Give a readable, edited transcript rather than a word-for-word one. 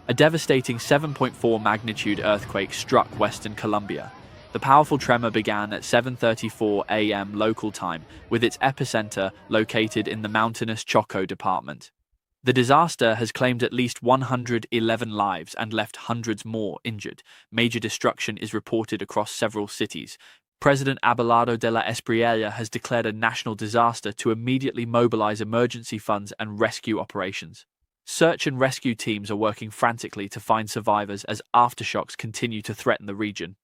A devastating 7.4 magnitude earthquake struck Western Colombia. The powerful tremor began at 7:34 a.m. local time, with its epicenter located in the mountainous Choco department. The disaster has claimed at least 111 lives and left hundreds more injured. Major destruction is reported across several cities. President Abelardo de la Espriella has declared a national disaster to immediately mobilize emergency funds and rescue operations. Search and rescue teams are working frantically to find survivors as aftershocks continue to threaten the region.